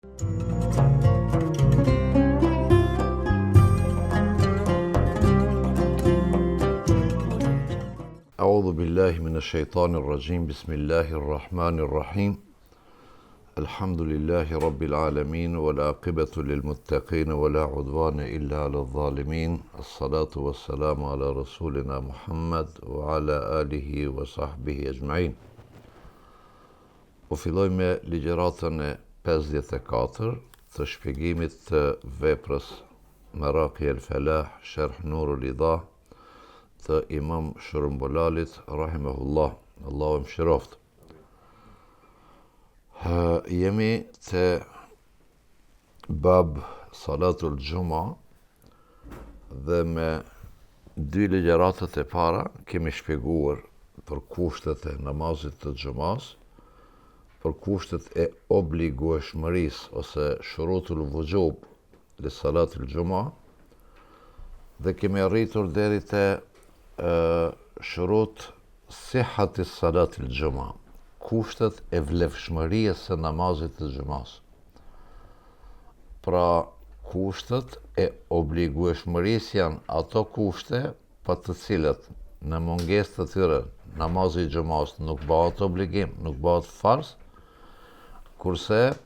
أعوذ بالله من الشيطان الرجيم بسم الله الرحمن الرحيم الحمد لله رب العالمين والعاقبة للمتقين ولا عدوان إلا على الظالمين الصلاة والسلام على رسولنا محمد وعلى آله وصحبه أجمعين. Po filloj me ligjëratën e 54 të shpjegimit të veprës Maraqi al-Falah, Sharh Nurul Idah të Imam Shërumbolalit, rahimahullah, Allahu e mëshiroft. Jemi të bab Salatul Gjuma dhe me dy ligjëratët e para kemi shpjeguar për kushtet e namazit të Gjumas, për kushtet e obligueshmërisë ose shurutul vujub li Salatul Gjuma, dhe kemi arritur deri te shurut sihhatis Salatil Gjuma, kushtet e vlefshmërisë së namazit të Gjumas. Pra, kushtet e obligueshmërisë janë ato kushte për të cilat në mungesë të tyre namazi i Gjumas nuk bëhet obligim, nuk bëhet farz, kurse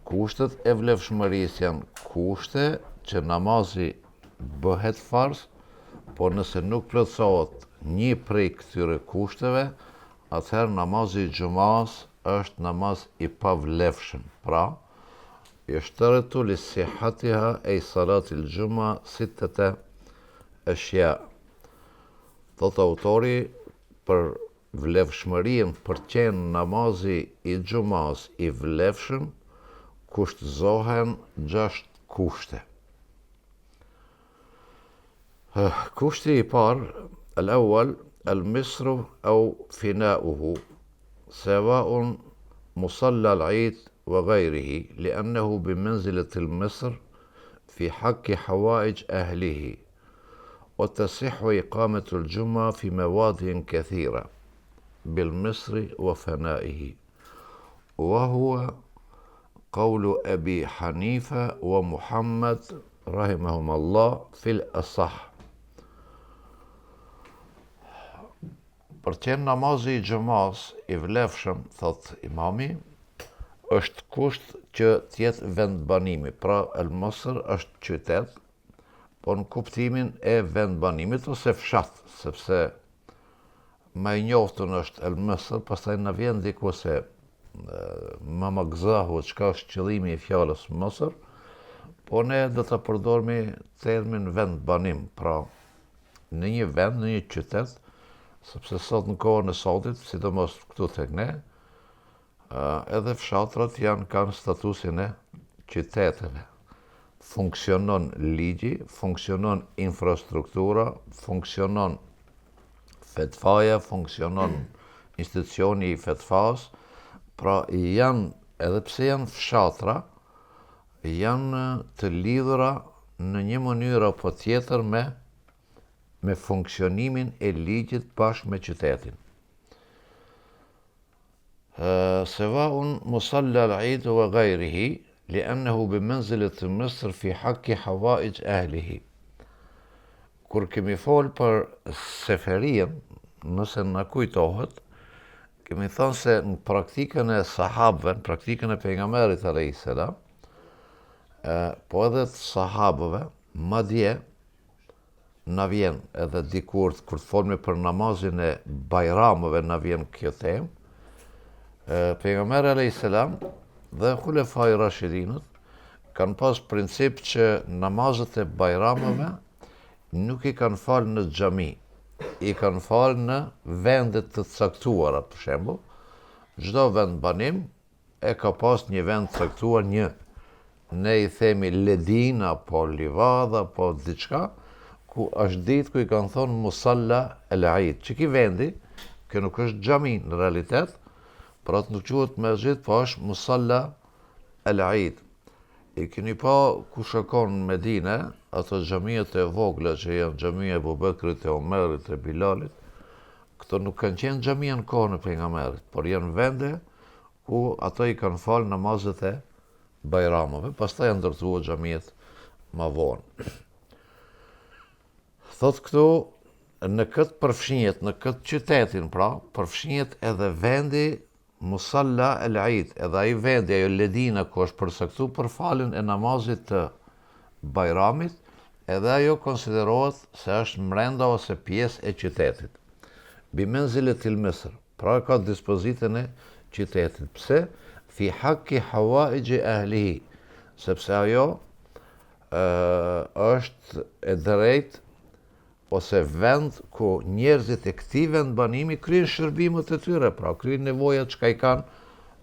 kushtet e vlefshmërisë janë kushte që namazi bëhet farz, por nëse nuk plotësohet një prej këtyre kushteve, atëherë namazi i Gjumas është namaz i pavlefshëm. Pra, yashtaratu li sihhatiha ay salatil Gjuma sittata ashya. Thot autori, për vlefshmërinë për qenë namazi i Gjumas i vlefshëm, kushtëzohen 6 kushte. Kushti i parë, al-awwal al-misru au finauhu, sawaun musalla al-eid wa ghayrihi, li'annahu bimanzilati al-misr fi haqqi hawaij ahlihi, wa tasihhu iqamatu al-Juma fi mawadin kathira بالمصر وفنائه وهو قول أبي حنيفة ومحمد رحمهم الله في الأصح. Për qenë namazi i Gjumas i vlefshëm, thot imami, është kusht që tjetë vendbanimi. Pra, el-Mosër është qytet, po në kuptimin e vendbanimit ose fshat, sepse ma i njoftun është el-Mosër, pastaj në vjen diku se më magzahu çka është qëllimi i fjalës Mosër, po ne do të përdormi termin vendbanim, pra në një vend, në një qytet, sepse sot në kohën e sotit, sidomos këtu tek ne, edhe fshatrat kanë statusin e qyteteve. Funksionon ligji, funksionon infrastruktura, funksionon fetfaja, funksionon institucioni i fetfas, pra janë, edhe pse janë fshatra, janë të lidhura në një mënyrë apo tjetër me funksionimin e ligjit bashkë me qytetin. Sawaun musalla al-eid wa ghayrihi, li'annahu bimanzilati al-misr fi haqqi hawaij ahlihi. Kur kemi folë për seferien, nëse në kujtohet, kemi thënë se në praktikën e sahabëve, në praktikën e pejgamberit alayhis salam, po edhe të sahabëve, madje na vjen edhe dikur kur të folmi për namazin e bajramëve, na vjen kjo temë. Pejgamberi alayhis salam dhe xulefai rashidinët kanë pas princip që namazet e bajramëve nuk i kanë falë në xhami, i kanë falë në vendet të caktuara, për shembull. Çdo vend banim e ka pas një vend caktuar, ne i themi ledin apo livadha apo diçka, ku është ditë ku i kanë thonë musalla el-eid, që ki vendi, që nuk është xhami në realitet, pra të nuk quhet mesxhid, po është musalla el-eid. I keni pa ku shkon në Medinë, ato xhamiet e vogla që janë xhamia e Abubekrit, e Omerit, e Bilalit, këto nuk kanë qenë xhamia në kohën e pejgamberit, por janë vende ku ato i kanë falë namazet e bajramave, pastaj janë ndërtuar xhamiet më vonë. Thot këtu, në këtë përfshinjet, në këtë qytetin, pra, përfshinjet edhe vendi Musalla el Eid, edhe ai vendi, ajo ledina ku është përcaktuar për faljen e namazit të bajramit, edhe ajo konsiderohet se është mrenda ose pjesë e qytetit. Bimenziletil Misr, pra ka dispozitën e qytetit. Pse? Fi hakki hawaiji ahlihi, sepse ajo është e drejtë ose vend ku njerëzit e këtij vendbanimi kryejnë shërbimet e tyre, pra kryejnë nevojat që i kanë,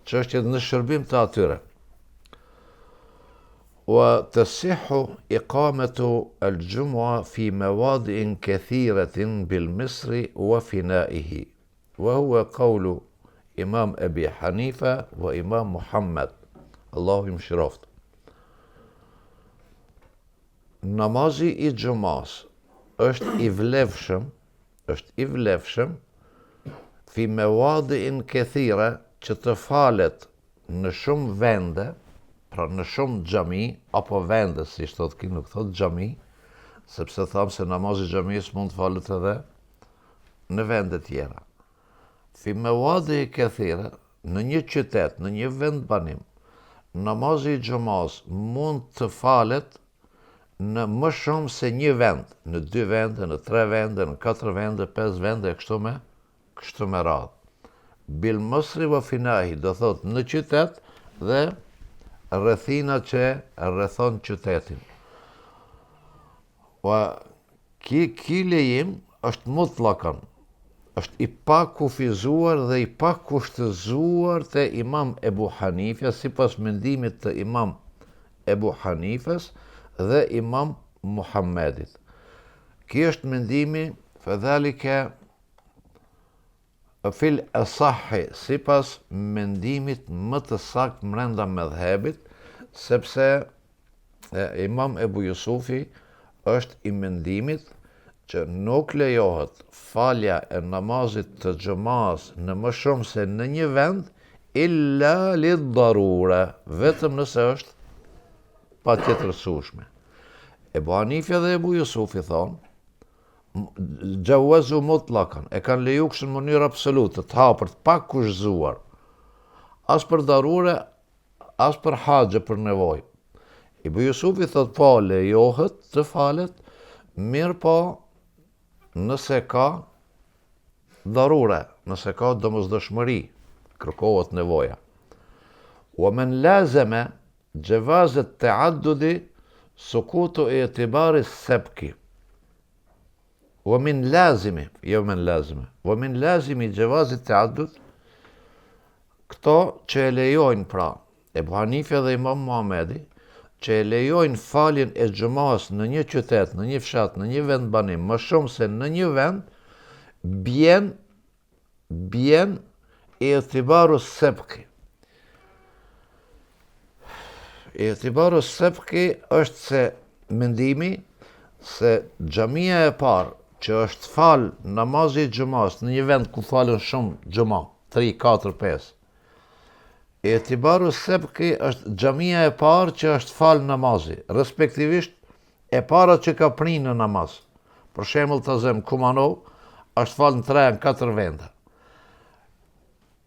çështjet në shërbim të atyre. وتصح إقامة الجمعة في مواضع كثيرة بالمصر وفنائه وهو قول إمام أبي حنيفة وإمام محمد الله يمشرفت. Namazi i xhumas është i vlefshëm fi mewadi'in kathira, që të falet në shumë vende, pra në shumë xhami apo vende, si thot këtu, nuk thot xhami, sepse thamë se namazi i xhamisë mund të falet edhe në vende tjera. Fi mewadi'in kathira, në një qytet, në një vend banim, namazi i xhumas mund të falet në më shumë se një vend, në 2 vende, në 3 vende, në 4 vende, 5 vende, kështu me radhë. Bil Mosri wa finahi, do thot në qytet dhe rrethina që rrethon qytetin. Ki lejim është mutlakan, është i pakufizuar dhe i pakushtëzuar te Imam Ebu Hanifja, sipas mendimit të Imam Ebu Hanifës dhe Imam Muhammedit. Ky është mendimi fadhalika fil asahhi, sipas mendimit më të saktë brenda medhhebit, sepse Imam Ebu Jusufi është i mendimit që nuk lejohet falja e namazit të xhumas në më shumë se në një vend illa lid-darura, vetëm nëse është patjetërsueshme. Ebu Hanifja dhe Ebu Jusufi thonë gjawazu mutlakan, e kanë leju kështu në mënyrë absolute, të hapërt, pa kushzuar, as për darure, as për haxhe, për nevojë. Ebu Jusufi thot po lejohet të falet, mirë po nëse ka darure, nëse ka domosdoshmëri, kërkohet nevoja. Wa man lazama jawaz at-ta'addudi sukutu i'tibari as-sabki. ومن لازم جواز التعدد, këto që e lejojnë, pra Ebu Hanifja dhe Imam Muhamedi, që e lejojnë faljen e xhumas në një qytet, në një fshat, në një vend banim, më shumë se në një vend, bjen i'tibaru as-sabki. I'tibaru as-sabki është se mendimi se xhamia e parë që është fal namazi i xhumas në një vend ku falen shumë xhuma, 3, 4, 5. I'tibaru as-sabki është xhamia e parë që është fal namazi, respektivisht e para që ka prinë në namaz. Për shembull të zem Kumanov është fal në 3, 4 vende.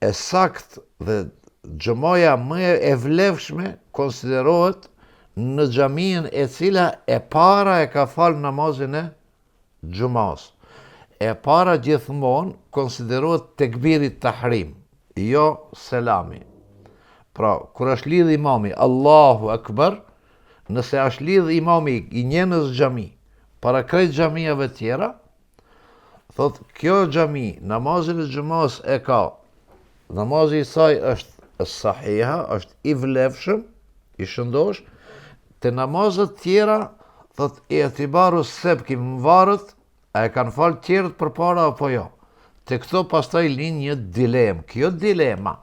E sakt dhe xhumaja më e vlefshme konsiderohet në xhamin e cila e para e ka fal namazin e xhumas. E para gjithmonë konsiderohet tekbiri tahrim, jo selami. Pra, kur është lidh imami Allahu Akbar, nëse është lidh imami i njënës xhami para krejt xhamiave tjera, thot kjo xhami namazin e xhumas e ka, namazi i saj është sahiha, është i vlefshëm, i shëndosh. Te namazet tjera, thot i'tibaru as-sabki, varet a e kanë falë tjerët përpara apo jo. Te këto pastaj lind një dilemë. Kjo dilema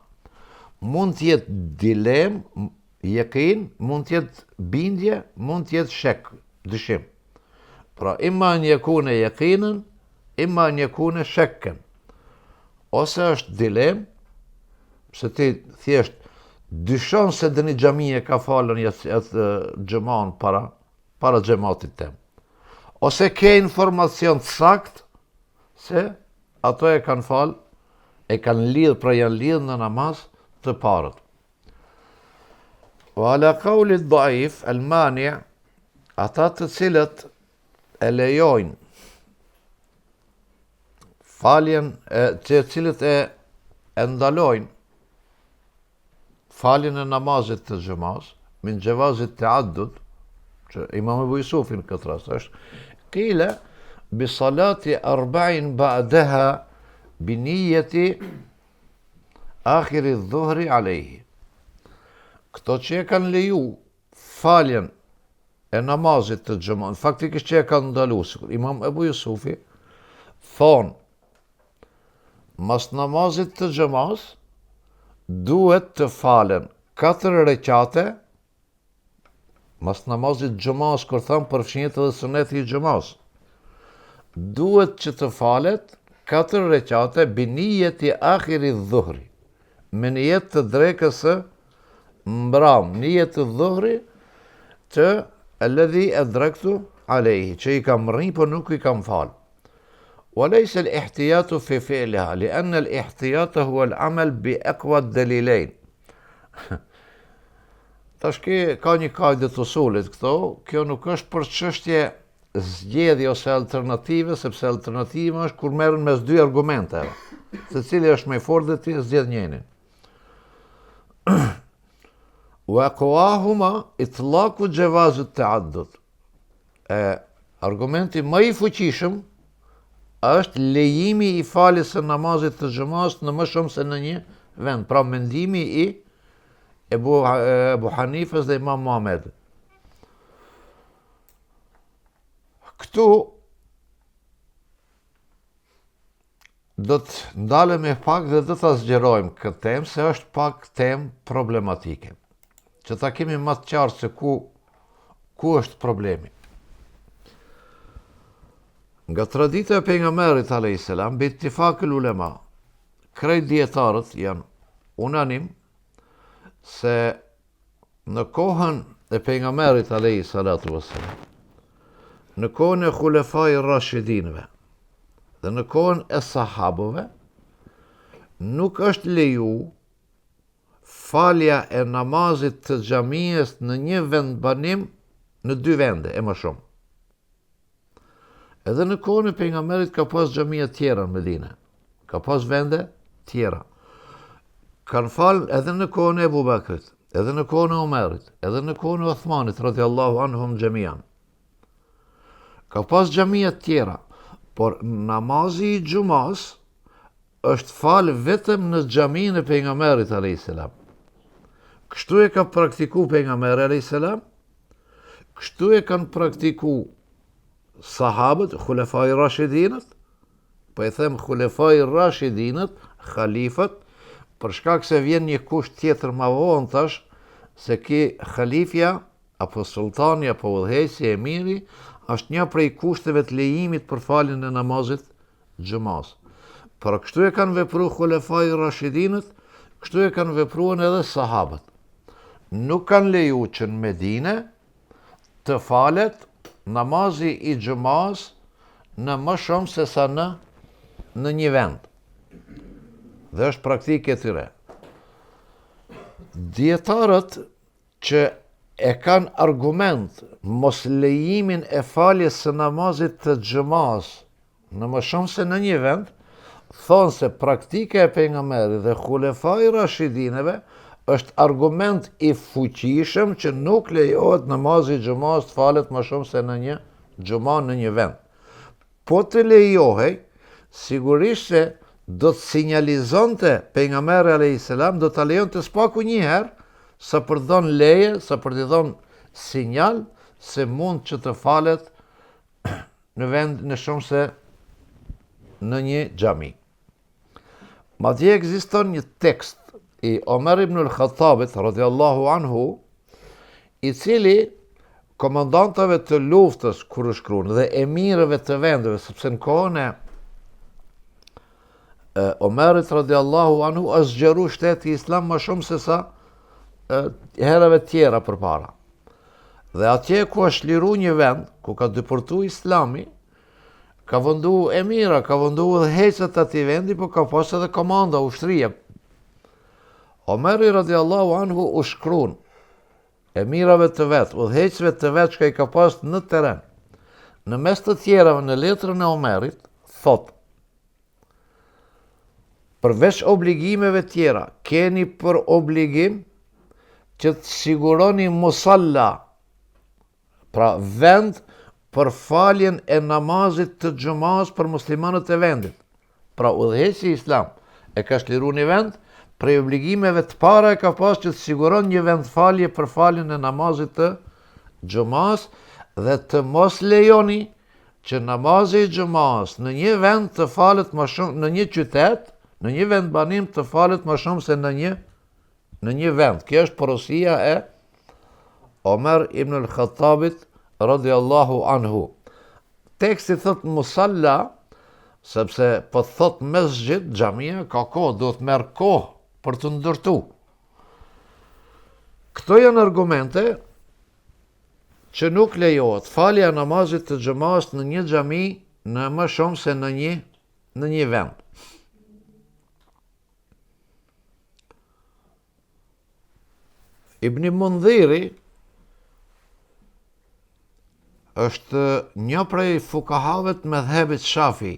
mund të jetë dilemë, yakin, mund të jetë bindje, mund të jetë shek, dyshim. Pra imma an yakuna yaqinan, imma an yakuna shakkan. Ose është dilemë, se ti thjesht dyshon se dhe një xhamie ka falën jetë xhaman para xhamatit tem. Ose ke informacion të sakt se ato e kanë falë, e kanë lidhë, pra janë lidhë në namaz të parët. Wa ala qawli dhaif, al-mani, ata të cilët e lejojnë faljen, të cilët e ndalojnë faljen e namazit të xhamas, min gjevazit të addut, që Imam Ebu Jusufin këtë rast është, kile bi salati 40 ba'daha bi niyeti akhiri dhuhri alejhi. Këto që e kanë leju faljen e namazit të xhamas, faktikisht që e kanë ndalu, Imam Ebu Jusufi thonë, mas namazit të xhamas duhet të falen 4 rekate, mas namazit xhamas, kur thamë përfshinjet edhe suneti i xhamas, duhet që të falet 4 rekate bi niyeti akhiri dhuhri, me nijet të drekës së mbram, nijet të dhuhri të alladhi adraktu alejhi, që i kam rri, por nuk i kam falë. وليس الاحتياط في فعلها لأن الاحتياط هو العمل بأقوى الدليلين. Tash ka një kajde të usulit këto, kjo nuk është për çështje zgjedhje ose alternative, sepse alternativa është kur merren mes 2 argumenteve, se cili është më i fortë dhe ti zgjedh njërin. Wa aqwahuma itlaqu jawaz at-ta'addud. Argumenti më i fuqishëm është lejimi i faljes së namazit të xhamas në më shumë se në një vend, pra mendimi i Ebu Hanifës dhe Imam Muhammed. Këtu do të ndalemi pak dhe do ta zgjerojmë këtë temë, se është pak temë problematike, që ta kemi më të qartë se ku është problemi. Nga tradita e pejgamberit alayhis salam, bi ittifaq ulema, krejt dietarët janë unanim se në kohën e pejgamberit alayhis salatu wassalam, në kohën e khulefai rashidinëve dhe në kohën e sahabëve, nuk është leju falja e namazit të xhamisë në një vendbanim në 2 vende e më shumë. Edhe në kohën e pejgamberit ka pas xhamia tjera në Medinë, ka pas vende tjera. Kanë falë edhe në kohën e Ebu Bekrit, edhe në kohën e Omerit, edhe në kohën e Uthmanit, radhiyallahu anhum xhamian. Ka pas xhamia tjera, por namazi i xumas është falë vetëm në xhaminë e pejgamberit alayhis salam. Kështu e ka praktikuar pejgamberi alayhis salam, kështu e kanë praktikuar sahabët, khulefai rashidinët, po e them khulefai rashidinët, khalifët, për shkak se vjen një kusht tjetër më vonë tash, se ki khalifja, apo sultani, apo udhëheqësi, emiri, është një prej kushteve të lejimit për faljen e namazit xhamas. Por kështu e kanë vepruar khulefai rashidinët, kështu e kanë vepruar edhe sahabët. Nuk kanë leju që në Medinë të falet namazi i xhamas në më shumë se sa në një vend. Dhe është praktike e tyre. Dietarët që e kanë argument mos lejimin e faljes së namazit të xhamas në më shumë se në një vend, thonë se praktike e pejgamberit dhe khulefai rashidinëve është argument i fuqishëm që nuk lejohet namazi i xhamas të falet më shumë se në një xhuma në një vend. Po të lejohej, sigurisht se do të sinjalizonte pejgamberi alayhis salam, do ta lejonte s'paku një herë, sa për të dhënë leje, sa për të dhënë sinjal se mund që të falet në vend në shumë se në një xhami. Madje ekziston një tekst i Omer ibn al-Khattabit, radhiyallahu anhu, i cili komandantave të luftës kur u shkruan dhe emirëve të vendeve, sepse në kohën e Omerit radhiyallahu anhu është zgjeru shteti islam më shumë se sa herave tjera përpara. Dhe atje ku është liru një vend, ku ka deportu Islami, ka vëndu emira, ka vëndu udhëheqët ati vendi, po ka pas edhe komanda, ushtria. Omeri radiallahu anhu u shkruan emirave të vetë, udhëheqësve të vetë që ka i ka pas në teren. Në mes të tjerave në letrën e Omerit, thot, përveç obligimeve tjera, keni për obligim që të siguroni musalla, pra vend për faljen e namazit të xhumas për muslimanët e vendit. Pra udhëheqësi i Islam e ka shliru një vend, prej obligimeve të para e ka pas që të siguron një vend falje për faljen e namazit të xhumas dhe të mos lejoni që namazi i xhumas në një vend të falet më shumë, në një qytet, në një vend banim të falet më shumë se në një vend. Kjo është porosia e Omer ibn al-Khattabit radiallahu anhu. Teksti thot musalla, sepse po thot mesxhit, xhamia ka kohë, do të merr kohë për të ndërtu. Këto janë argumente që nuk lejohet falja e namazit të xhumas në një xhami në më shumë se në një vend. Ibn Mundhiri është një prej fukahave të medhhebit Shafi.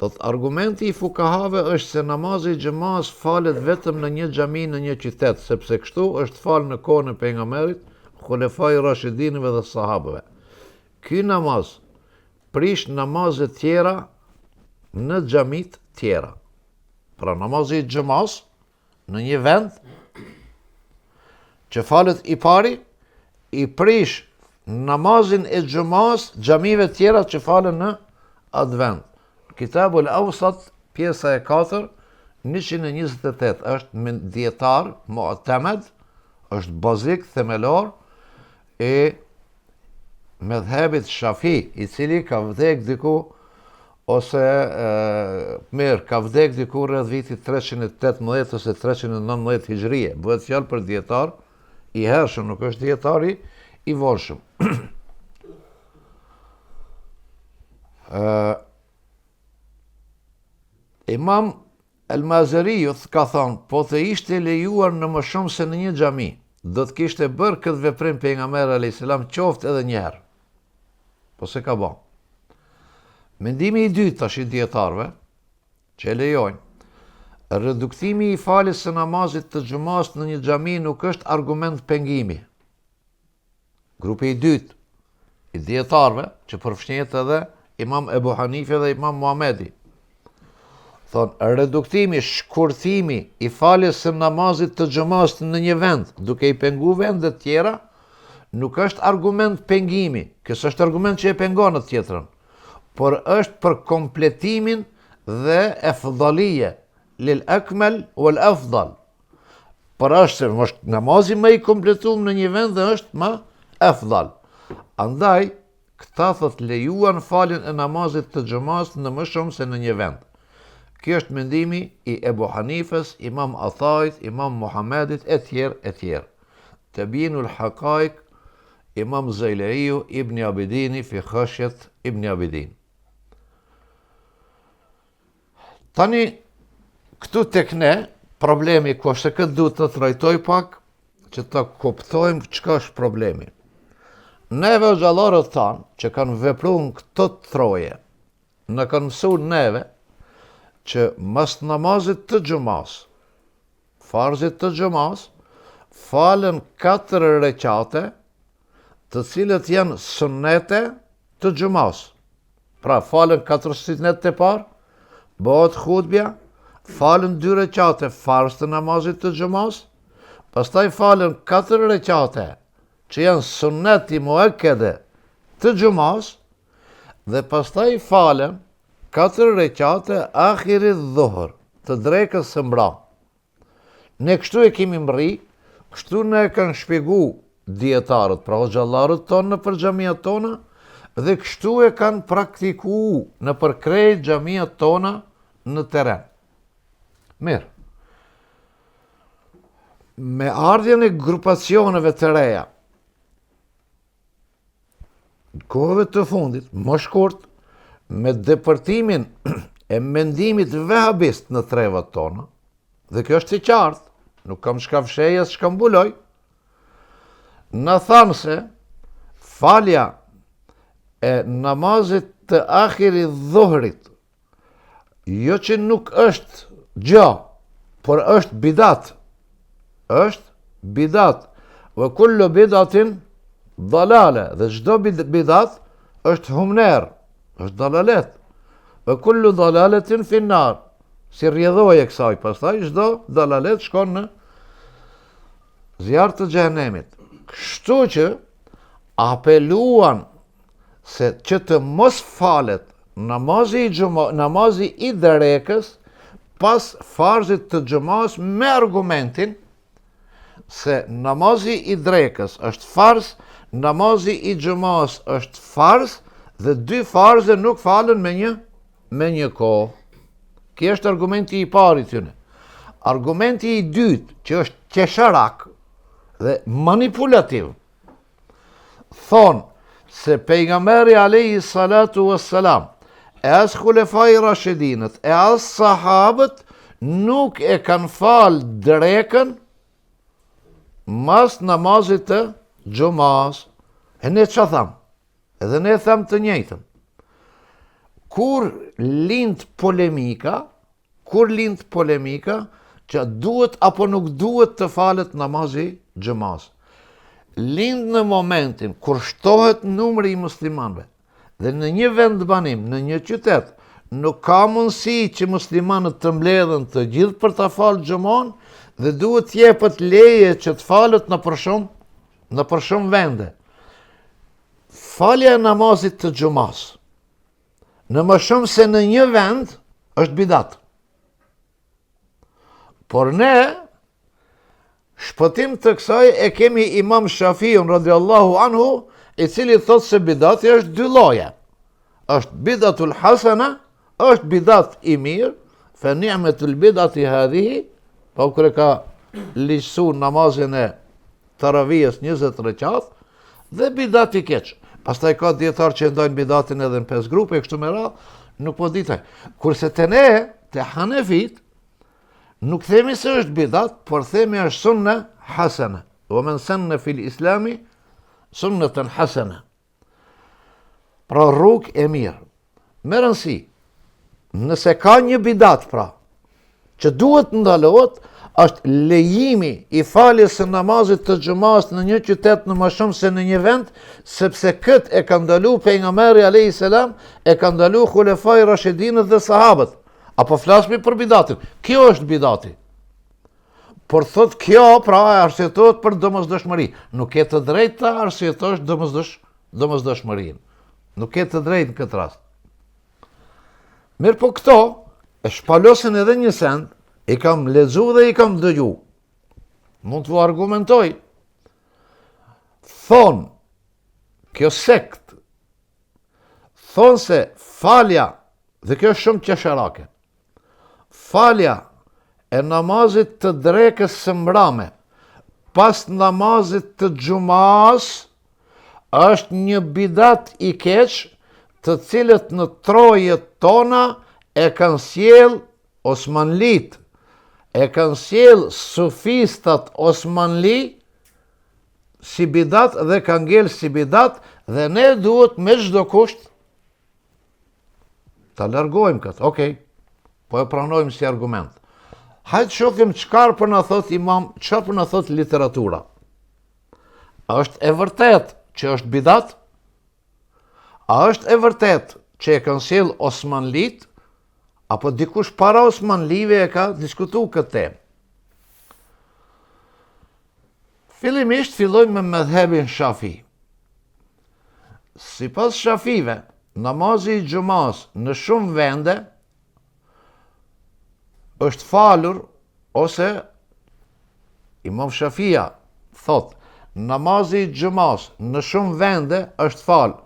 Thot argumenti i fukahave është se namazi i xhamas falet vetëm në një xhami në një qytet, sepse kështu është falë në kohën e pejgamberit, xhulefai rashidinëve dhe sahabëve. Ky namaz prish namazet tjera në xhamit tjera. Pra namazi i xhamas në një vend që falet i pari, i prish namazin e xhumas xhamive tjera që falen në atë vend. Kitabul Awsat, pjesa e 4, 128, është dietar, mu'tamed, është bazik, themelor, e medhhebit Shafi, i cili ka vdek diku, ose ka vdek diku rreth vitit 318 ose 319 hijrie. Bëhet fjalë për dietar i hershëm, nuk është dietari i vorshëm. Imam El-Mazariu ka thënë, po të ishte lejuar në më shumë se në një xhami, do të kishte bërë këtë veprim pejgamberi alayhis salam qoftë edhe një herë. Po se ka bën. Mendimi i dytë tash i dietarëve që e lejojnë, reduktimi i faljes së namazit të xhumas në një xhami nuk është argument pengimi. Grupi i dytë i dietarëve, që përfshihet edhe Imam Ebu Hanife dhe Imam Muhamedi, thonë, reduktimi, shkurtimi i faljes së namazit të xhumas në një vend, duke i pengu vendet tjera, nuk është argument pengimi. Kësë është argument që e pengon atë tjetrën, por është për kompletimin dhe efdalije, lil akmal wal afdal. Por është se namazi më i kompletuar në një vend dhe është më afdal. Andaj, këta thot lejuan faljen e namazit të xhumas në më shumë se në një vend. Kjo është mendimi i Ebu Hanifes, Imam Athait, Imam Muhammedit, e tjerë. Tabinul Haqaiq, Imam Zaileiu, Ibn Abidini, fi khashjet Ibn Abidin. Tani, këtu tek ne, problemi ku është se këtë duhet të trajtoj pak, që të kuptojmë çka është problemi. Neve xhallarët tanë, që kanë vepruar këto troje, në kanë mësuar neve, që mas namazit të xhumas, farzit të xhumas, falen 4 rekate, të cilët janë sunnete të xhumas. Pra falen 4 sunnete të parë, bëhet hutbja, falen 2 rekate farz të namazit të xhumas, pastaj falen 4 rekate që janë sunneti muakkede të xhumas, dhe pastaj falen 4 rekate akhirit dhuhr, të drekës së mbrëm. Ne kështu e kemi mri, kështu ne e kanë shpjegu dietarët, pra xhallarët tonë në për xhamiat tona, dhe kështu e kanë praktikuar në për krejt xhamiat tona në teren. Mirë. me ardhjen e grupacioneve të reja, kohëve të fundit, më shkurt, me depërtimin e mendimit vehabist në trevat tona, dhe kjo është i qartë, nuk kam shka fshejes, shka mbuloj, në thanë se falja e namazit të akhiri dhuhrit, jo që nuk është gjë, por është bidat, vë kullu bidatin dalale, dhe çdo bidat është humner, është dalalet, vë kullu dalaletin finnar, si rjedhoj e kësaj, pastaj çdo dalalet shkon në zjarr të xhenemit. Kështu që apeluan se që të mos falet namazi i drekës pas farzit të xhumas me argumentin se namazi i drekës është farz, namazi i xhumas është farz dhe dy farze nuk falen me një kohë. Kjo është argumenti i parë i tyre. Argumenti i dytë, që është qesharak dhe manipulativ, thonë se pejgamberi alayhi salatu wassalam, e as khulefai rashidinët, e as sahabët nuk e kanë falë drekën mas namazit të xhumas. E ne që thamë? Edhe ne thamë të njëjtën. Kur lind polemika, që duhet apo nuk duhet të falet namazi xhumas. Lind në momentin kur shtohet numri i muslimanëve dhe në një vendbanim, në një qytet, nuk ka mundësi që muslimanët të mbledhen të gjithë për ta falë xhumon dhe duhet jepet leje që të falet në për shumë vende. Falja e namazit të xhumas në më shumë se në një vend është bidat. Por ne shpëtim të kësaj e kemi Imam Shafiun radiallahu anhu, i cili thot se bidati është dy lloje. Është bidatul hasana, është bidat i mirë, fe ni'metul bidati hadhihi, pa kur e ka liqësu namazin e taravijës 20 rekat, dhe bidat i keq. Pastaj ka dietar që ndajnë bidatin edhe në 5 grupe, kështu me radhë, nuk po ditaj. Kurse te ne, te Hanefit, nuk themi se është bidat, por themi është sunne hasana. Wa man sanna fil islami sunnatan hasana. Pra rrugë e mirë. Me rëndësi, nëse ka një bidat pra, që duhet ndalohet, është lejimi i faljes së namazit të xhumas në një qytet në më shumë se në një vend, sepse këtë e ka ndalu pejgamberi alayhis salam, e ka ndalu khulefai rashidinët dhe sahabët. Apo flasmi për bidatin. Kjo është bidati. Por thot kjo pra arsyetohet për domosdoshmëri. Nuk ke të drejtë ta arsyetosh domosdoshmërinë. Nuk ke të drejtë në këtë rast. Mirë po këto e shpalosin edhe një send, i kam lexu dhe i kam dëgju. Mund të argumentoj. Thonë, kjo sekt, thonë se falja, dhe kjo është shumë qesharake, falja e namazit të drekës së mbrame, pas namazit të xhumas, është një bidat i keq, të cilët në trojet tona e kanë sjell Osmanlit, e kanë sjell sufistat Osmanli si bidat dhe kanë ngel si bidat, dhe ne duhet me çdo kusht ta largojmë këtë. Okej, po e pranojmë si argument. Hajtë shohim çfarë po na thot imam, çfarë po na thot literatura. A është e vërtet që është bidat? A është e vërtet që e kanë sjell Osmanlit, apo dikush para Osmanlive e ka diskutuar këtë temë? Fillimisht fillojmë me mëdhebin Shafi. Sipas Shafive, namazi i xhumas në shumë vende është falur, ose Imam Shafia thot, namazi i xhumas në shumë vende është falur,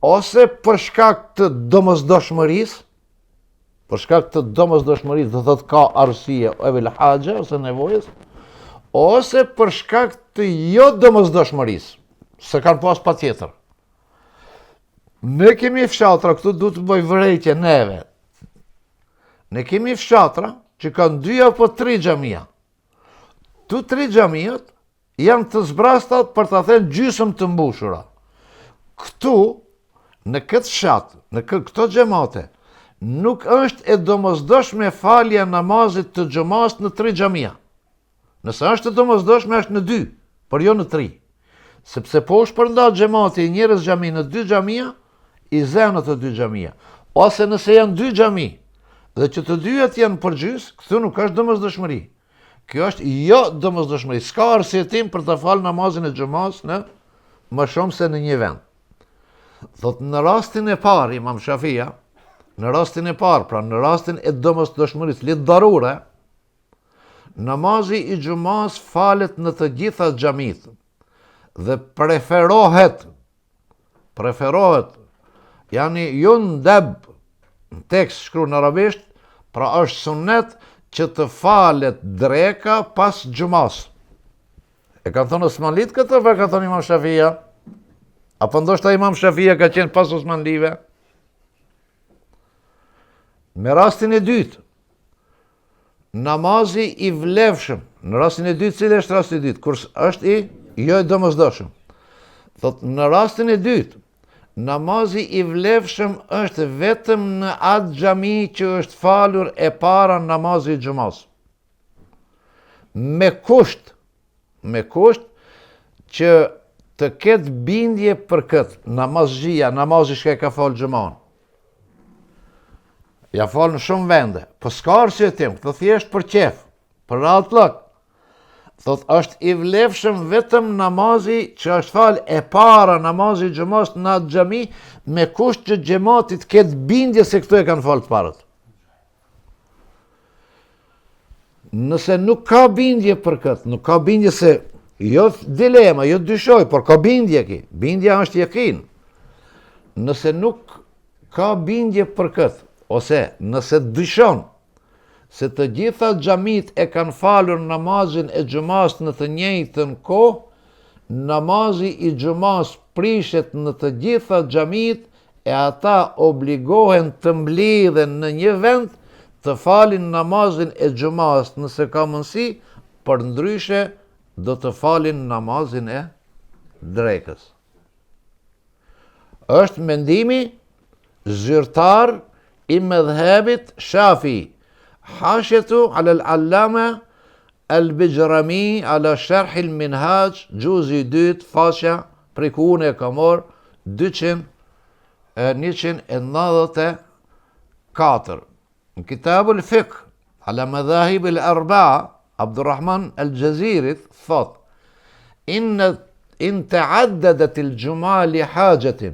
ose për shkak të domosdoshmërisë, për shkak të domosdoshmërisë, do thot ka arsye e vel haxhe ose nevojës, ose për shkak të jo domosdoshmërisë, se kanë pas patjetër. Ne kemi fshatra, këtu du të bëj vërejtje neve. Ne kemi fshatra që kanë 2 apo 3 xhamia. Tu 3 xhamiat janë të zbrastat për të thënë gjysmë të mbushura. Këtu, në këtë fshat, në këto xhamate, nuk është e domosdoshme falja namazit të xumas në 3 xhamia. Nëse është e domosdoshme është në 2, por jo në 3. Sepse po është përndat xhamati i njerëz xhami në 2 xhamia, i zënë të 2 xhamia. Ose nëse janë 2 xhami dhe që të dyat janë përgjys, këtu nuk është domosdoshmëri. Kjo është jo domosdoshmëri. S'ka arsye tim për të falë namazin e xumas në më shumë se në një vend. Thot në rastin e parë Imam Shafia, në rastin e parë, pra në rastin e domosdoshmërisë, li darure, namazi i xumas falet në të gjitha xhamit dhe preferohet, yani yundab, në tekst shkruar në arabisht, pra është sunnet që të falet dreka pas xumas. E kanë thonë Osmanlit këtë, apo ka thonë Imam Shafia? Apo ndoshta Imam Shafia ka qenë pas Osmanlive? Me rastin e dytë, namazi i vlefshëm, në rastin e dytë, cili është rasti i dytë, kur është i jo i domosdoshëm. Thot në rastin e dytë, namazi i vlefshëm është vetëm në atë xhami që është falur e para namazi i xumas. Me kusht që të ketë bindje për këtë namazgjia, namazi që ka falë xhuman. Ja falë në shumë vende, po s'ka arsye tim, këtë thjesht për qef, për radhllëk. Thot është i vlefshëm vetëm namazi që është falë e para namazi i xumas në atë xhami, me kusht që xhamatit ketë bindje se këto e kanë falë të parët. Nëse nuk ka bindje për këtë, nuk ka bindje se, jo dilema, jo dyshoj, por ka bindje ki, bindja është yakin. Nëse nuk ka bindje për këtë, ose nëse dyshon se të gjitha xhamit e kanë falur namazin e xumas në të njëjtën kohë, namazi i xumas prishet në të gjitha xhamit e ata obligohen të mblidhen në një vend të falin namazin e xumas nëse ka mundësi, për ndryshe do të falin namazin e drekës. Është mendimi zyrtar i medhhebit Shafi. Hashetu ala al-allama al-Bijrami ala sharh al-Minhaj, gjuzi 2, faqja prej ku unë e kam marrë 194. Në kitabul fiqh ala madhahib al-arba'a, Abdurrahman al-Jaziri thot: إن تعددت الجمعة لحاجة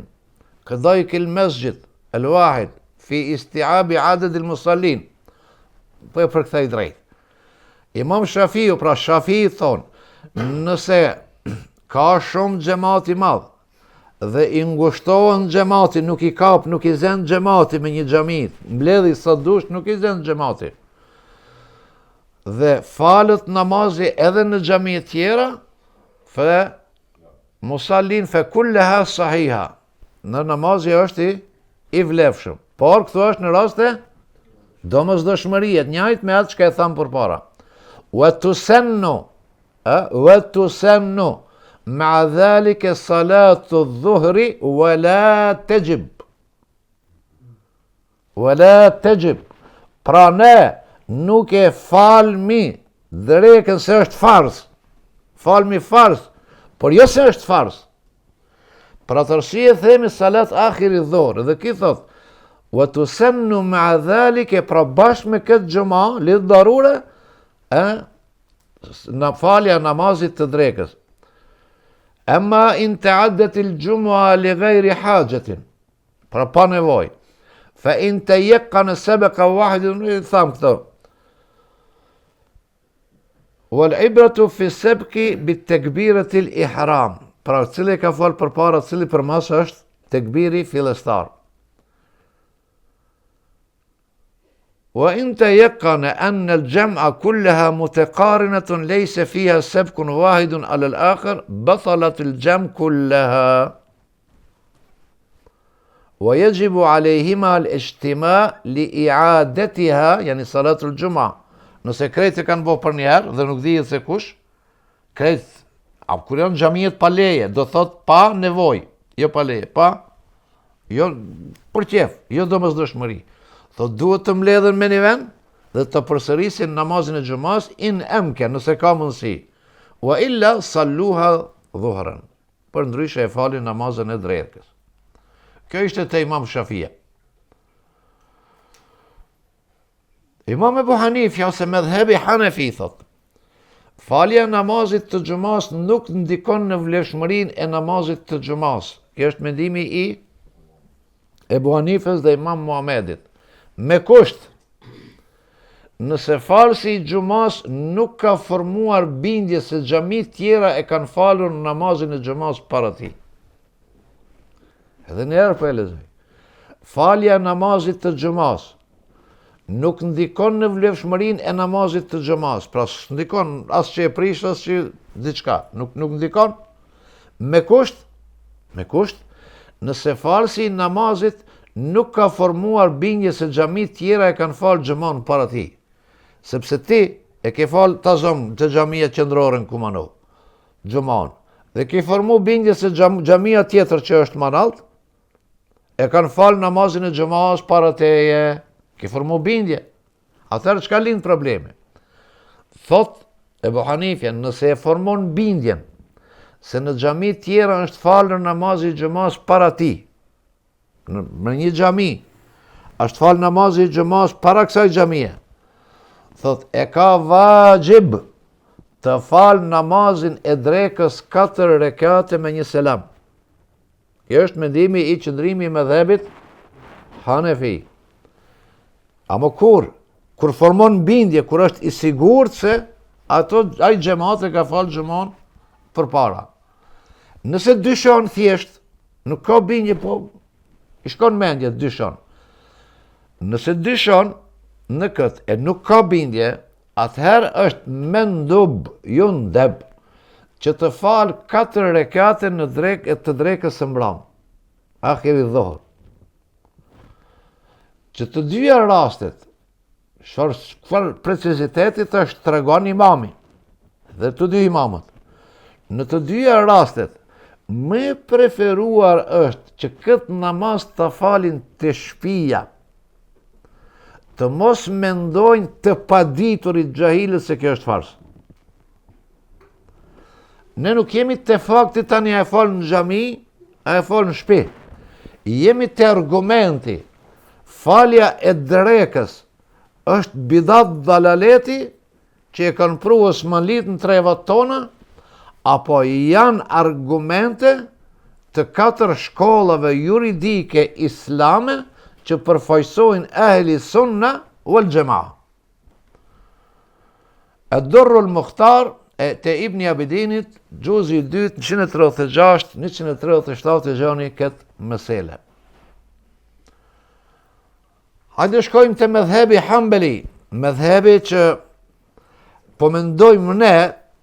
كضيق المسجد الواحد في استيعاب عدد المصلين. Po e përkthej drejt. Imam Shafiu, pra Shafii thonë, nëse ka shumë xhamat i madh dhe i ngushtohen xhamati, nuk i kap, nuk i zën xhamati me një xhami, mbledhi sa dush, nuk i zën xhamati. Dhe falet namazi edhe në xhami të tjera, fe musallin fe kulleha sahiha. Në namazi është i vlefshëm. Por këtu është në raste domosdoshmëria, të njëjtë me atë që e tham përpara. Wa tusannu ma'a dhalika salatu adh-dhuhri wa la tajib. Pra ne nuk e falmi drekën se është farz. Falmi farz, por jo se është farz. Pra tërësie themi salat akhiri dhuhr, dhe ki thot wa tusannu ma'a dhalika, pra bashkë me këtë xhuma lidh darure, në falja namazit të drekës. Amma in ta'addat al-jumu'a li ghayri hajatin, pra pa nevojë. Fa in tayaqqana sabaqa wahidun, tham këto. Wal ibratu fi sabqi bit takbirati al-ihram, pra cili ka fal përpara, cili përmas është tekbiri fillestar. وإن تيقن أن الجمع كلها متقارنة ليس فيها سبق واحد على الآخر بطلت الجمع كلها ويجب عليهما الاجتماع لإعادتها يعني صلاة الجمعة. Nëse krejt e kanë bo për njerë dhe nuk dihet se kush, krejt, kur janë xhamiet pa leje, do thot pa nevoj, jo pa leje, jo për qef, jo domosdoshmëri. Thot duhet të mbledhen me një vend dhe të përsërisin namazin e xhumas in emke, nëse ka mundësi. Wa illa salluha dhuhran. Për ndryshe e falin namazin e drekës. Kjo ishte te Imam Shafia. Imam Ebu Hanifja ose medhebi Hanefi thot, falja namazit të xhumas nuk ndikon në vlefshmërinë e namazit të xhumas. Kjo është mendimi i Ebu Hanifës dhe Imam Muhamedit. Me kusht, nëse falsi i xhumas nuk ka formuar bindje se xhamit tjera e kanë falur namazin e xhumas para tij. Edhe njerë për e lezoj. Falja namazit të xhumas nuk ndikon në vlefshmërinë e namazit të xhumas. Pra s'ndikon as që e prish, as që diçka. Nuk ndikon. Me kusht, nëse falsi i namazit nuk ka formuar bindje se xhamit tjera e kanë falë xhuman para tij. Sepse ti e ke falë tazom të xhamia qendrore në Kumano, xhuman. Dhe ke formu bindje se xhamia tjetër që është manalt, e kanë falë namazin e xhumas para teje. Ke formu bindje. Atëherë çka lind probleme? Thot Ebu Hanifja, nëse e formon bindjen se në xhami tjera është falur namazi i xhumas para ti, në një xhami është falë namazi i xhumas para kësaj xhamie, thot e ka vajib të falë namazin e drekës 4 rekate me një selam. Kjo është mendimi i qëndrimi i medhebit Hanefi. Amo kur formon bindje, kur është i sigurt se ai xhamat e ka falë xhamon përpara. Nëse dyshon thjesht, nuk ka bindje, po i shkon mendje, dyshon. Nëse dyshon në këtë e nuk ka bindje, atëherë është mendub, jo ndeb, që të falë 4 rekate në të drekës së mbram. Akhiri dhuhr. Që të dyja rastet, çfarë precizitetit është tregon imami dhe të dy imamët. Në të dyja rastet, më preferuar është që këtë namaz të falin të shtëpia, të mos mendojnë të paditurit xahilët se kjo është fars. Ne nuk jemi të fakti tani a e falë në xhami, a e falë në shtëpi. Jemi të argumenti. Falja e drekës është bidat dalaleti që e kanë pru Osmanlit në trevat tona, apo janë argumente të 4 shkollave juridike islame që përfaqësojnë ehli sunna wal jamaa. Ad-Durrul Mukhtar te Ibni Abidinit, gjuzi 2, 136, 137 e gjoni këtë mesele. Hajde shkojmë të medhebi Hanbeli, medhebi që po mendojmë ne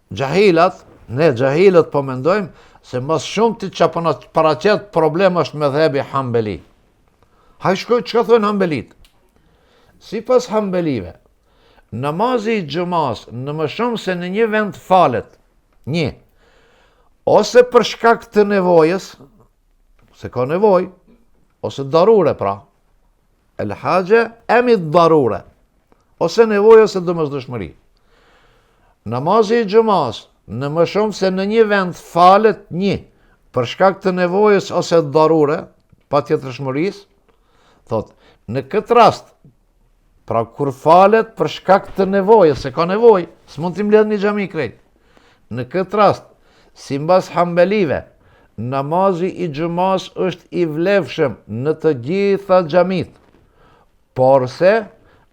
xahilat po mendojmë se mas shumë ti që paraqet problem është medhebi Hanbeli. Hajde shkojmë çka thonë Hanbelit. Sipas Hanbelive, namazi i xhumas në më shumë se në një vend falet, ose për shkak të nevojës, se ka nevojë, ose darure pra, el haje emi darure, ose nevojë ose domosdoshmëri. Namazi i xhumas në më shumë se në një vend falet për shkak të nevojës ose darure, patjetërshmërisë, thot, në këtë rast, pra kur falet për shkak të nevojës, se ka nevojë, s'mund t'i mbledh një xhami krejt. Në këtë rast, sipas Hanbelive, namazi i xhumas është i vlefshëm në të gjitha xhamit. Por se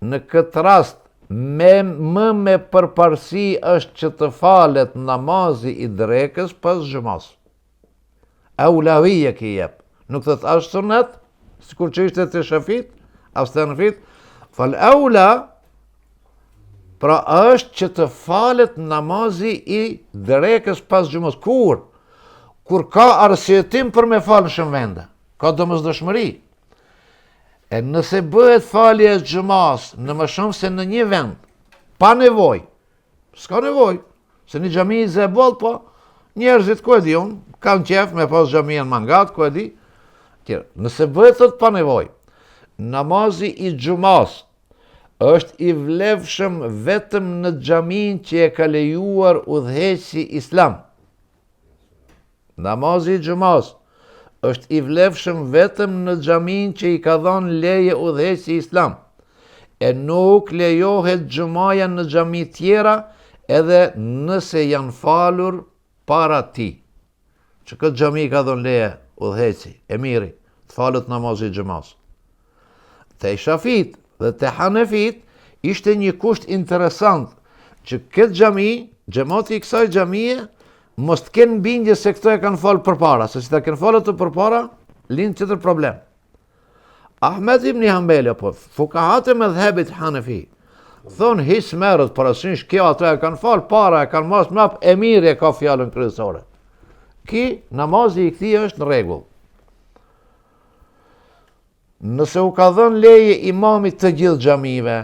në këtë rast më me përparësi është që të falet namazi i drekës pas xhumas. Aulawije ki jep. Nuk thot është sunet, sikur që ishte të Shafit, as të Hanefit, Fal aula, pra është që të falet namazi i drekës pas gjumës. Kur ka arsjetim për me falë në shumë vende, ka domosdoshmëri. E nëse bëhet falje e gjumas në më shumë se në një vend, pa nevoj, s'ka nevoj, se një xhami i zebol, po njerëzit ku e di unë, kanë qef me pas xhamien mangat, ku e di, tjera. Nëse bëhet thot pa nevoj, namazi i gjumas është i vlefshëm vetëm në xhamin që e ka lejuar udhëheqësi islam. Namazi i gjumas është i vlefshëm vetëm në xhamin që i ka dhënë leje udhëheqësi islam. E nuk lejohet gjumaja në xhami tjera edhe nëse janë falur para ti. Që këtë xhami ka dhënë leje udhëheqësi, emiri, të falet namazi i gjumas. Te Shafit dhe te Hanefit ishte një kusht interesant që këtë xhami, xhamati i kësaj xhamie, mos të kenë bindje se këto e kanë falë përpara, se si ta kenë falë të përpara, lind tjetër problem. Ahmed ibn Hanbali, po fukahat e mëdhëbit Hanefi, thonë hiç merret parasysh kjo ato e kanë falë para, e kanë mos mrap, emiri e ka fjalën kryesore. Ki namazi i këtij është në rregull. Nëse u ka dhënë leje imamit të gjithë xhamive,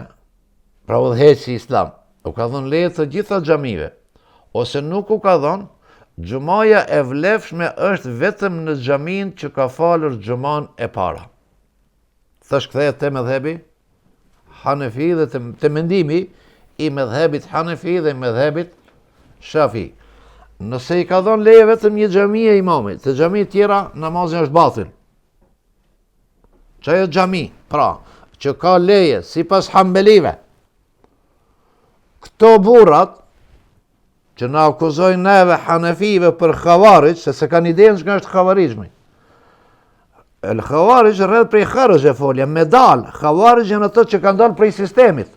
pra udhëheqësi islam, u ka dhënë leje të gjitha xhamive, ose nuk u ka dhënë, gjumaja e vlefshme është vetëm në xhamin që ka falur gjuman e para. Thash kthehet te mëdhëbi Hanefi dhe te mendimi i mëdhëbit Hanefi dhe mëdhëbit Shafi. Nëse i ka dhënë leje vetëm një xhami e imamit, te xhami tjera namazi është batil. Që ajo xhami, pra, që ka leje sipas Hanbelive, këto burrat që na akuzojnë neve Hanefive për Khawarij, se kanë idenë që është Khawarizmi. El Khawarij rreth prej Kharraj e folja, me dal, Khawarij janë ato që kanë dalë prej sistemit.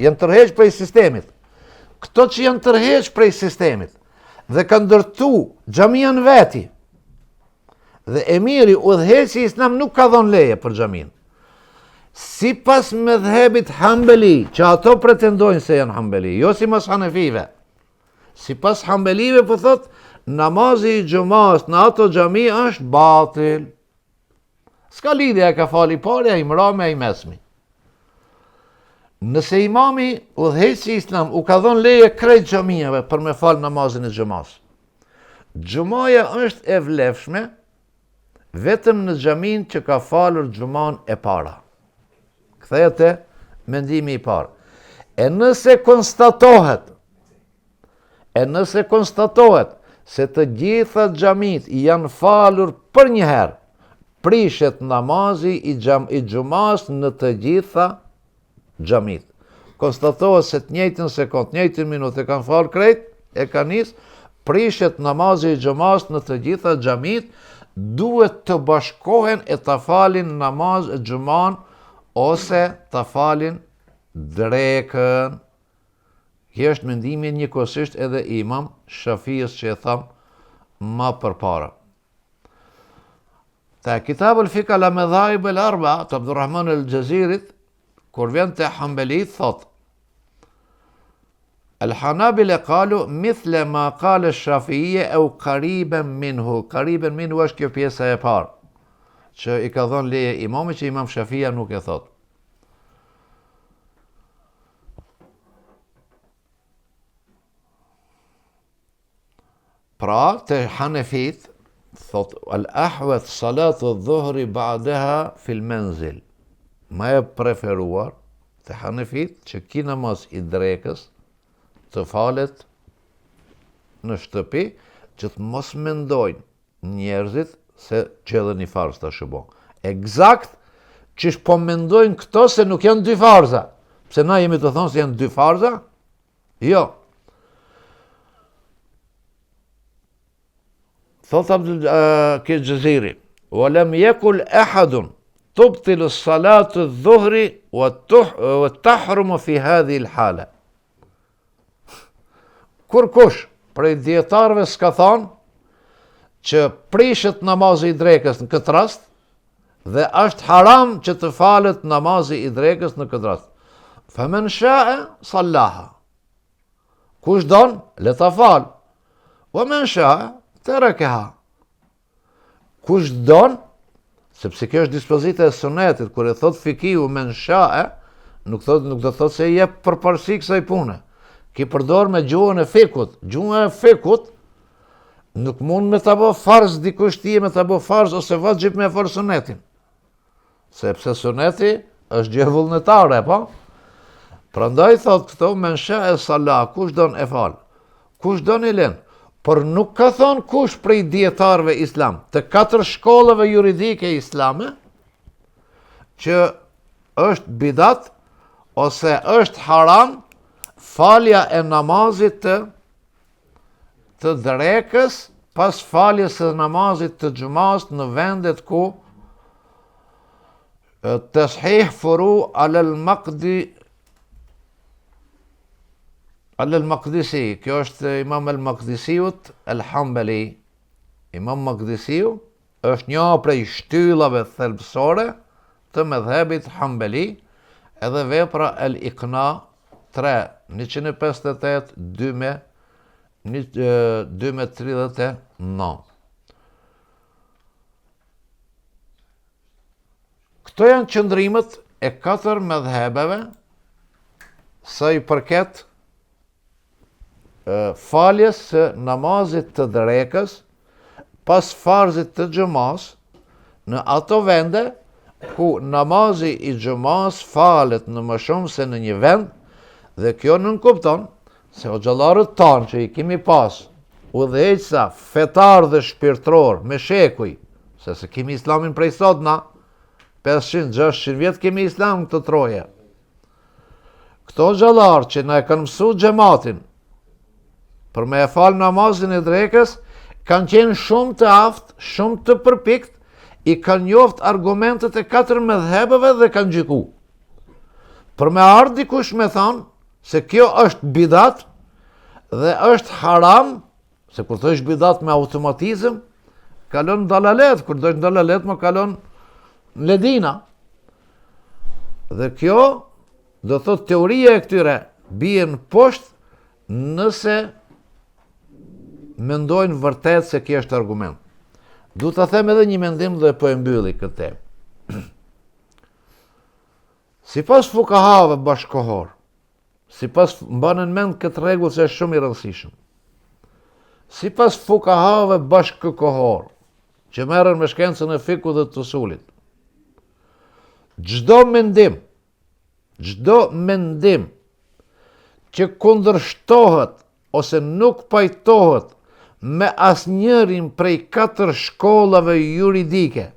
Janë tërheq prej sistemit. Këto që janë tërheq prej sistemit dhe kanë ndërtu xhamian veti. Dhe emiri udhëheqësi islam nuk ka dhënë leje për xhamin. Sipas mëdhëbit Hanbeli, që ato pretendojnë se janë Hanbeli, jo sipas Hanefive. Sipas Hanbelive po thot, namazi i xumas në ato xhami është batil. S'ka lidhje ka fali parë, ai mrame, ai mesmi. Nëse imami udhëheqësi islam u ka dhënë leje krejt xhamive për me fal namazin e xumas, xumaja është e vlefshme vetëm në xhamin që ka falur xuman e para. Kthehet te mendimi i parë. E nëse konstatohet se të gjitha xhamit janë falur për një herë, prishet namazi i xumas në të gjitha xhamit. Konstatohet se të njëjtën sekond, të njëjtën minutë e kanë falë krejt, e kanë nis, prishet namazi i xumas në të gjitha xhamit, duhet të bashkohen e të falin namaz e xuman ose të falin drekën. Kjo është mendimi njëkohësisht edhe imam Shafiës që e tham ma përpara. Te Kitab al-Fiqh ala Madhahib al-Arba të Abdurrahman al-Jazirit, kur vjen te Hanbelit, thot الحنابلة قالوا مثل ما قال الشافعية أو قريبا منه. قريبا منه është kjo pjesa e parë, që i ka dhënë leje imami, që imam Shafia nuk e thot. Pra, te Hanefit, thot, al-ahwath salatu dhuhri ba'daha fil manzil. Ma e preferuar, te Hanefit, që ki namaz i drekës, të falet në shtëpi, që të mos mendojnë njerëzit se që edhe një farz të shëbo. Eksakt që po mendojnë këto se nuk janë dy farza. Pse na jemi të thonë se janë dy farza? Jo. Thot Al-Jaziri, "Walam yakul ahadun tubtilu salatu adh-dhuhri wa tahrumu fi hadhihi al-hala." Kur kush prej dietarëve s'ka thonë që prishet namazi i drekës në këtë rast, dhe është haram që të falet namazi i drekës në këtë rast. Famen sha'a sallaha. Kush don, le ta fal. Wa men sha'a tarakaha. Kush don, sepse kjo është dispozita e sunetit, kur e thot fikiu men sha'a, nuk do thot se jep përparësi kësaj pune. Ki përdor me gjuhën e fikut. Gjuhën e fikut nuk mund me ta bë farz dikush ti me ta bë farz ose vajxhib me fal sunetin. Sepse suneti është gjë vullnetare, po? Prandaj thot këto men sha'a salah, kush don e fal. Kush don e len. Por nuk ka thonë kush prej dietarëve islam, të 4 shkollave juridike islame, që është bidat ose është haram falja e namazit të drekës pas faljes së namazit të xumas në vendet ku tashih furu al-Maqdisi, kjo është Imam al-Maqdisiut al-Hambali. Imam Maqdisiu është një prej shtyllave thelbësore të mëdhebit Hambali, edhe vepra al-Iqna 3, 158, 239. Këto janë qëndrimet e 4 mëdhebeve sa i përket faljes së namazit të drekës pas farzit të xumas në ato vende ku namazi i xumas falet në më shumë se në një vend, dhe kjo nënkupton se xhallarët tanë që i kemi pas udhëheqësa fetar dhe shpirtëror me shekuj, se kemi islamin prej sot na 500-600 vjet kemi islam këtë troje. Këto xhallarë që na e kanë mësu xhamatin për me e falë namazin e drekës, kanë qenë shumë të aftë, shumë të përpikt, i kanë njoft argumentet e 4 mëdhebeve dhe kanë gjyku. Për me ardhë dikush me thonë se kjo është bidat dhe është haram, se kur thësh bidat me automatizëm, kalon dalalet, kur dojnë dalalet më kalon në ledina. Dhe kjo, do thot teoria e këtyre, bien poshtë nëse mendojnë vërtet se kjo është argument. Du të them edhe një mendim dhe po e mbylli këtë temë. Sipas fukahave bashkohor, sipas mbanë mend këtë rregull se është shumë i rëndësishëm. Sipas fukahave bashkëkohor, që merren me shkencën e fikut dhe të usulit, çdo mendim që kundërshtohet ose nuk pajtohet me asnjërin prej 4 shkollave juridike,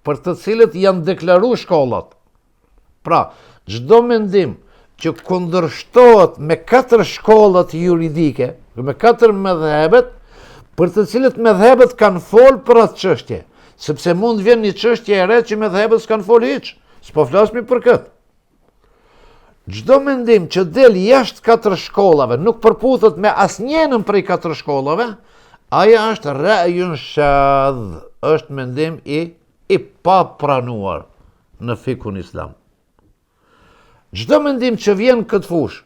për të cilët janë deklaruar shkollat. Pra, çdo mendim që kundërshtohet me 4 shkollat juridike, me 4 mëdhebet, për të cilët mëdhebet kanë folë për atë çështje, sepse mund vjen një çështje e re që mëdhebet s'kan folë hiç, s'po flasmi për këtë. Çdo mendim që del jashtë 4 shkollave, nuk përputhet me asnjënën prej 4 shkollave, aja është ra'yun shadh, është mendim i papranuar në fikun islam. Çdo mendim që vjen këtë fush,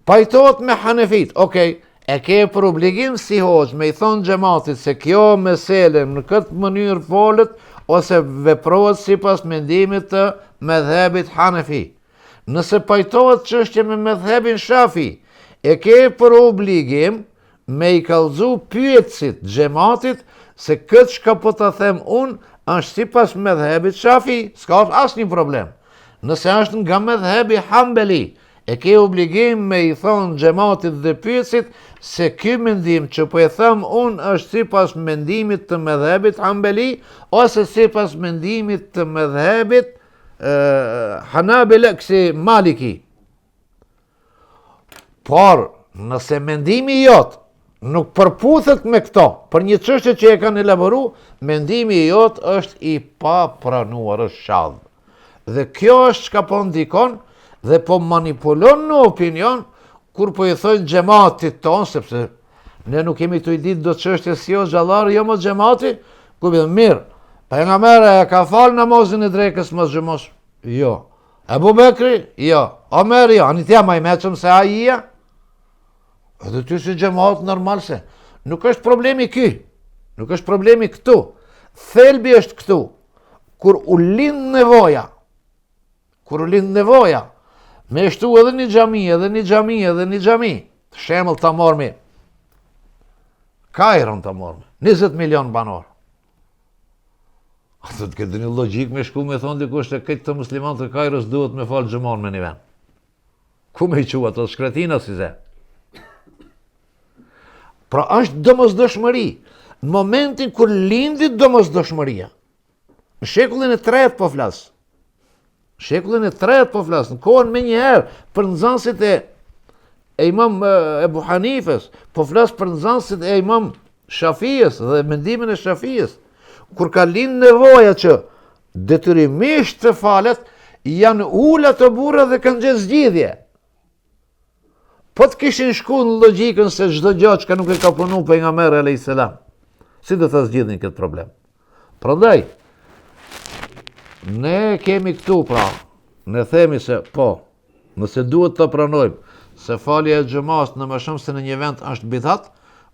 pajtohet me Hanefit, okej, e ke për obligim si hoxh me i thonë xhamatit se kjo mesele në këtë mënyrë folet ose veprohet sipas mendimit të mëdhebit Hanefi. Nëse pajtohet çështje me mëdhebin Shafi, e ke për obligim me i kallëzu pyetësit xhamatit se këtë çka po ta them unë është sipas mëdhebit Shafi, s'ka asnjë problem. Nëse është nga mëdhebi Hambali, e ke obligim me i thonë xhamatit dhe pyetësit se ky mendim që po e them unë është sipas mendimit të mëdhebit Hambali ose sipas mendimit të mëdhebit Hanabila kësi Maliki. Por, nëse mendimi jot nuk përputhet me këto, për një çështje që e kanë elaboru, mendimi jot është i papranuar, është shadh. Dhe kjo është çka po ndikon dhe po manipulon në opinion kur po i thojnë xhamatit ton, sepse ne nuk kemi të i ditë do çështje si o xhallar, jo më xhamati, ku mirë, Pejgamberi e ka falë namazin e drekës mos xhumosh? Jo. Ebu Bekri? Jo. Omeri? Jo. Ani tja ma i meqëm se ajia? Edhe ty si xhamat normal se. Nuk është problemi ky. Nuk është problemi këtu. Thelbi është këtu. Kur u lind nevoja, me shtu edhe një xhami, shemëll të mormi, Kairon të mormi, 20 milion banor. Atë të këtë një logik me shku me thonë dikush të këtë të musliman të Kairos duhet me falë gjëmon me një ven. Ku me i qua të shkretina si ze? Pra është domosdoshmëri. Në momentin kur lindit domosdoshmëria, në shekullin e 3 po flasë, në kohën me njëherë për nxënësit e imam Ebu Hanifes, po flasë për nxënësit e imam Shafijës dhe mendimin e Shafijës, kur ka lind nevoja që detyrimisht të falet, janë ullat të burra dhe kanë gjithë zgjidhje. Po të kishin shku në logjikën se çdo gjë që nuk e ka punu pejgamberi alayhis salam, si do ta zgjidhin këtë problem? Prandaj, ne kemi këtu pra, ne themi se po, nëse duhet të pranojmë se falja e xhamas në më shumë se në një vend është bidat,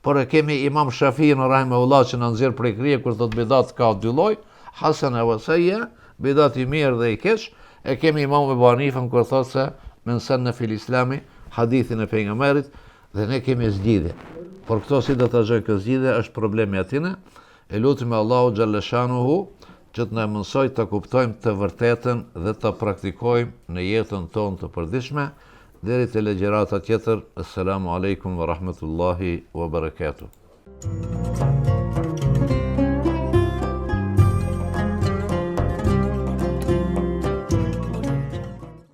por e kemi Imam Shafiin rahimahullah që na nxjerr prej krije kur thot bidat ka dy lloj, hasana wa sayya, bidat i mirë dhe i keq, e kemi Imam Ebu Hanifën kur thot se men sanna fil islami hadithin e pejgamberit, dhe ne kemi zgjidhje. Por këto si do të gjojnë këtë zgjidhje është problemi atine, e lutim Allahu xhalla shanuhu që të na mësoj të kuptojmë të vërtetën dhe të praktikojmë në jetën tonë të përditshme. Deri te legjërata tjetër, assalamu alaikum wa rahmatullahi wa barakatuh.